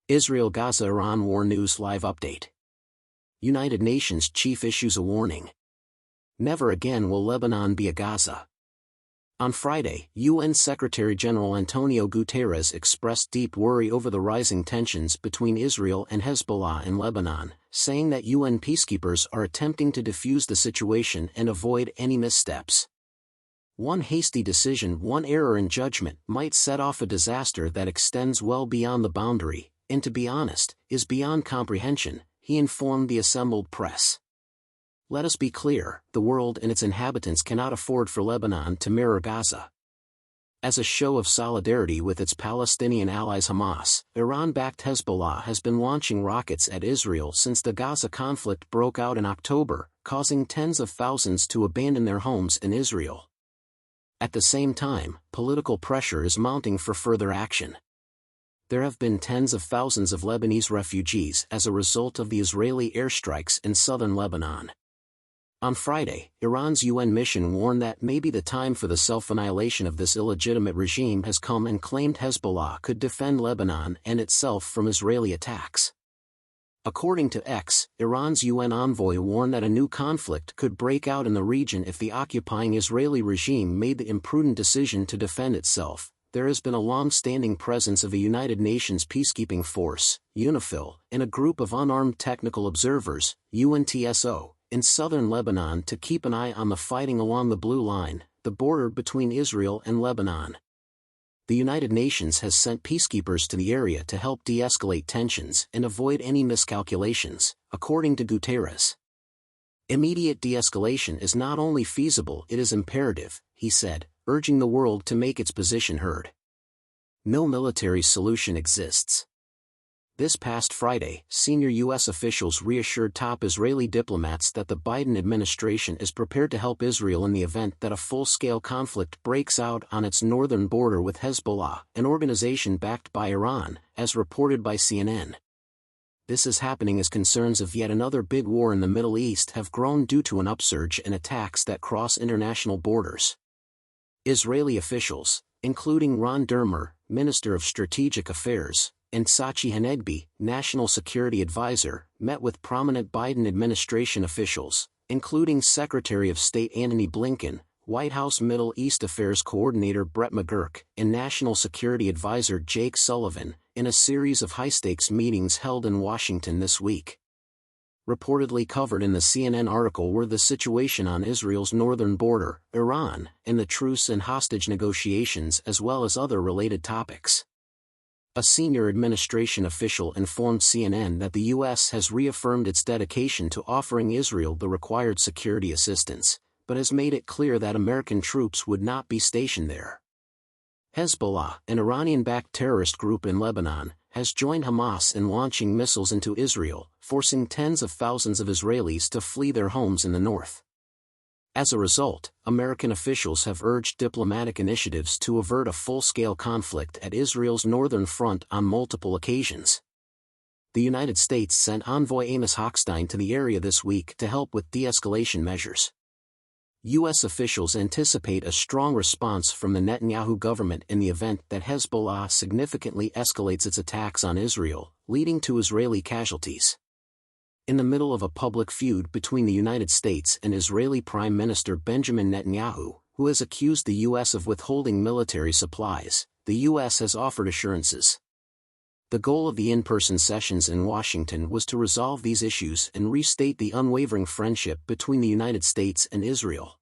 Israel-Gaza Iran War News Live Update. United Nations Chief issues a warning. Never again will Lebanon be a Gaza. On Friday, UN Secretary-General Antonio Guterres expressed deep worry over the rising tensions between Israel and Hezbollah in Lebanon, saying that UN peacekeepers are attempting to defuse the situation and avoid any missteps. One hasty decision, one error in judgment might set off a disaster that extends well beyond the boundary, and to be honest, is beyond comprehension, he informed the assembled press. Let us be clear, the world and its inhabitants cannot afford for Lebanon to mirror Gaza. As a show of solidarity with its Palestinian allies Hamas, Iran-backed Hezbollah has been launching rockets at Israel since the Gaza conflict broke out in October, causing tens of thousands to abandon their homes in Israel. At the same time, political pressure is mounting for further action. There have been tens of thousands of Lebanese refugees as a result of the Israeli airstrikes in southern Lebanon. On Friday, Iran's UN mission warned that maybe the time for the self-annihilation of this illegitimate regime has come and claimed Hezbollah could defend Lebanon and itself from Israeli attacks. According to X, Iran's UN envoy warned that a new conflict could break out in the region if the occupying Israeli regime made the imprudent decision to defend itself. There has been a long-standing presence of a United Nations peacekeeping force, UNIFIL, and a group of unarmed technical observers, UNTSO, in southern Lebanon to keep an eye on the fighting along the Blue Line, the border between Israel and Lebanon. The United Nations has sent peacekeepers to the area to help de-escalate tensions and avoid any miscalculations, according to Guterres. Immediate de-escalation is not only feasible, it is imperative, he said, urging the world to make its position heard. No military solution exists. This past Friday, senior U.S. officials reassured top Israeli diplomats that the Biden administration is prepared to help Israel in the event that a full-scale conflict breaks out on its northern border with Hezbollah, an organization backed by Iran, as reported by CNN. This is happening as concerns of yet another big war in the Middle East have grown due to an upsurge in attacks that cross international borders. Israeli officials, including Ron Dermer, Minister of Strategic Affairs, and Tzachi Hanegbi, National Security Advisor, met with prominent Biden administration officials, including Secretary of State Antony Blinken, White House Middle East Affairs Coordinator Brett McGurk, and National Security Advisor Jake Sullivan, in a series of high-stakes meetings held in Washington this week. Reportedly covered in the CNN article were the situation on Israel's northern border, Iran, and the truce and hostage negotiations as well as other related topics. A senior administration official informed CNN that the U.S. has reaffirmed its dedication to offering Israel the required security assistance, but has made it clear that American troops would not be stationed there. Hezbollah, an Iranian-backed terrorist group in Lebanon, has joined Hamas in launching missiles into Israel, forcing tens of thousands of Israelis to flee their homes in the north. As a result, American officials have urged diplomatic initiatives to avert a full-scale conflict at Israel's northern front on multiple occasions. The United States sent envoy Amos Hochstein to the area this week to help with de-escalation measures. U.S. officials anticipate a strong response from the Netanyahu government in the event that Hezbollah significantly escalates its attacks on Israel, leading to Israeli casualties. In the middle of a public feud between the United States and Israeli Prime Minister Benjamin Netanyahu, who has accused the U.S. of withholding military supplies, the U.S. has offered assurances. The goal of the in-person sessions in Washington was to resolve these issues and restate the unwavering friendship between the United States and Israel.